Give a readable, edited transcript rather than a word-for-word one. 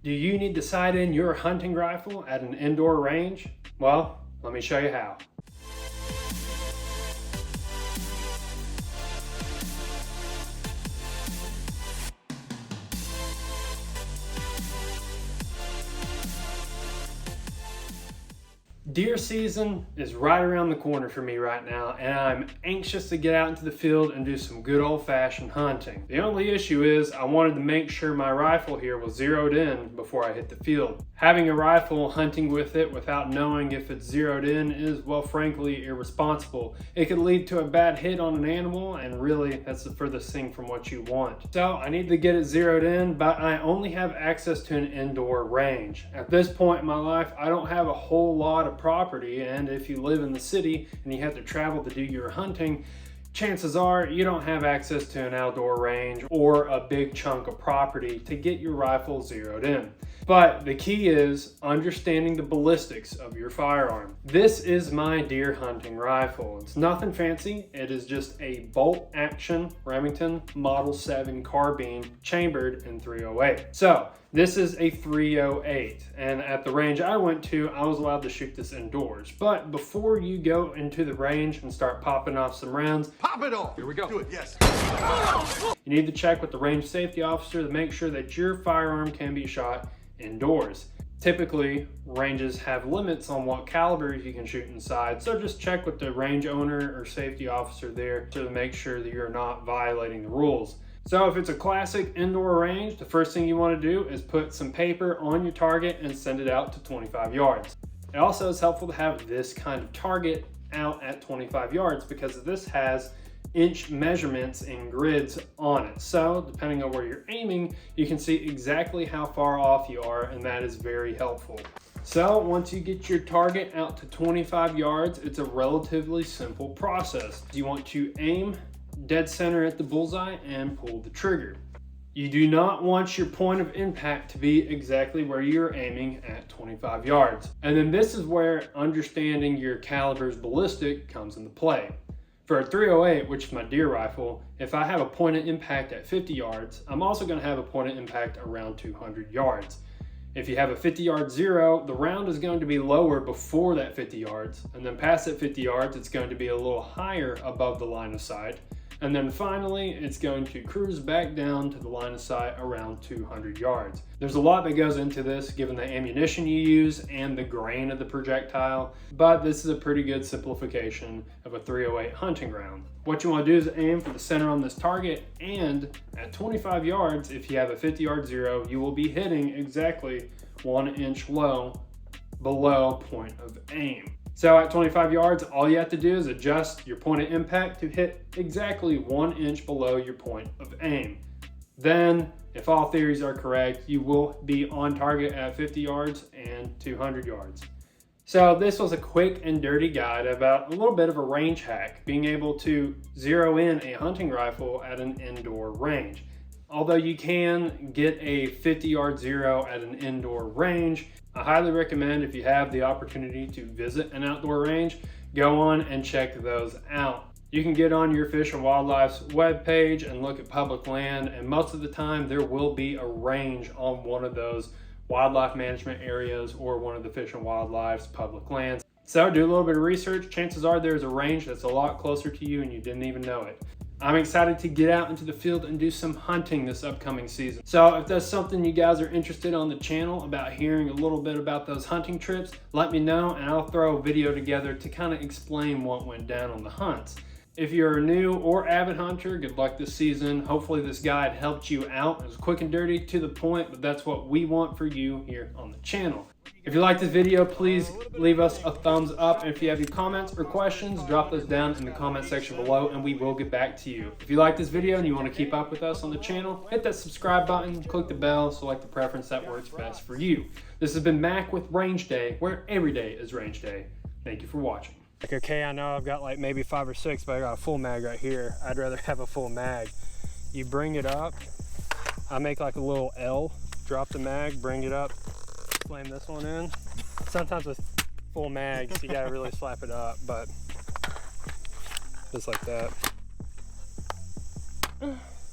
Do you need to sight in your hunting rifle at an indoor range? Well, let me show you how. Deer season is right around the corner for me right now, and I'm anxious to get out into the field and do some good old-fashioned hunting. The only issue is I wanted to make sure my rifle here was zeroed in before I hit the field. Having a rifle, hunting with it without knowing if it's zeroed in is, well, frankly, irresponsible. It could lead to a bad hit on an animal, and really, that's the furthest thing from what you want. So I need to get it zeroed in, but I only have access to an indoor range. At this point in my life, I don't have a whole lot of property, and if you live in the city and you have to travel to do your hunting, chances are you don't have access to an outdoor range or a big chunk of property to get your rifle zeroed in. But the key is understanding the ballistics of your firearm. This is my deer hunting rifle. It's nothing fancy. It is just a bolt action Remington Model 7 carbine chambered in .308. So this is a .308, and at the range I went to, I was allowed to shoot this indoors. But before you go into the range and start popping off some rounds, pop it off! Here we go. Do it, yes. You need to check with the range safety officer to make sure that your firearm can be shot indoors. Typically, ranges have limits on what calibers you can shoot inside, so just check with the range owner or safety officer there to make sure that you're not violating the rules. So if it's a classic indoor range, the first thing you want to do is put some paper on your target and send it out to 25 yards. It also is helpful to have this kind of target out at 25 yards because this has inch measurements and grids on it. So depending on where you're aiming, you can see exactly how far off you are, and that is very helpful. So once you get your target out to 25 yards, it's a relatively simple process. You want to aim dead center at the bullseye and pull the trigger. You do not want your point of impact to be exactly where you're aiming at 25 yards. And then this is where understanding your caliber's ballistic comes into play. For a .308, which is my deer rifle, if I have a point of impact at 50 yards, I'm also going to have a point of impact around 200 yards. If you have a 50-yard zero, the round is going to be lower before that 50 yards, and then past that 50 yards, it's going to be a little higher above the line of sight. And then finally, it's going to cruise back down to the line of sight around 200 yards. There's a lot that goes into this given the ammunition you use and the grain of the projectile, but this is a pretty good simplification of a .308 hunting round. What you want to do is aim for the center on this target, and at 25 yards, if you have a 50-yard zero, you will be hitting exactly 1 inch low below point of aim. So at 25 yards, all you have to do is adjust your point of impact to hit exactly 1 inch below your point of aim. Then, if all theories are correct, you will be on target at 50 yards and 200 yards. So this was a quick and dirty guide about a little bit of a range hack, being able to zero in a hunting rifle at an indoor range. Although you can get a 50-yard zero at an indoor range, I highly recommend, if you have the opportunity to visit an outdoor range, go on and check those out. You can get on your Fish and Wildlife's webpage and look at public land, and most of the time there will be a range on one of those wildlife management areas or one of the Fish and Wildlife's public lands. So do a little bit of research. Chances are there's a range that's a lot closer to you and you didn't even know it. I'm excited to get out into the field and do some hunting this upcoming season. So if that's something you guys are interested on the channel about hearing a little bit about those hunting trips, let me know and I'll throw a video together to kind of explain what went down on the hunts. If you're a new or avid hunter, good luck this season. Hopefully this guide helped you out. It was quick and dirty, to the point, but that's what we want for you here on the channel. If you like this video, please leave us a thumbs up. And if you have any comments or questions, drop those down in the comment section below and we will get back to you. If you like this video and you want to keep up with us on the channel, hit that subscribe button, click the bell, select the preference that works best for you. This has been Mac with Range Day, where every day is range day. Thank you for watching. Okay, I know I've got like maybe 5 or 6, but I got a full mag right here. I'd rather have a full mag. You bring it up, I make like a little L, drop the mag, bring it up, flame this one in. Sometimes with full mags, you gotta really slap it up, but just like that.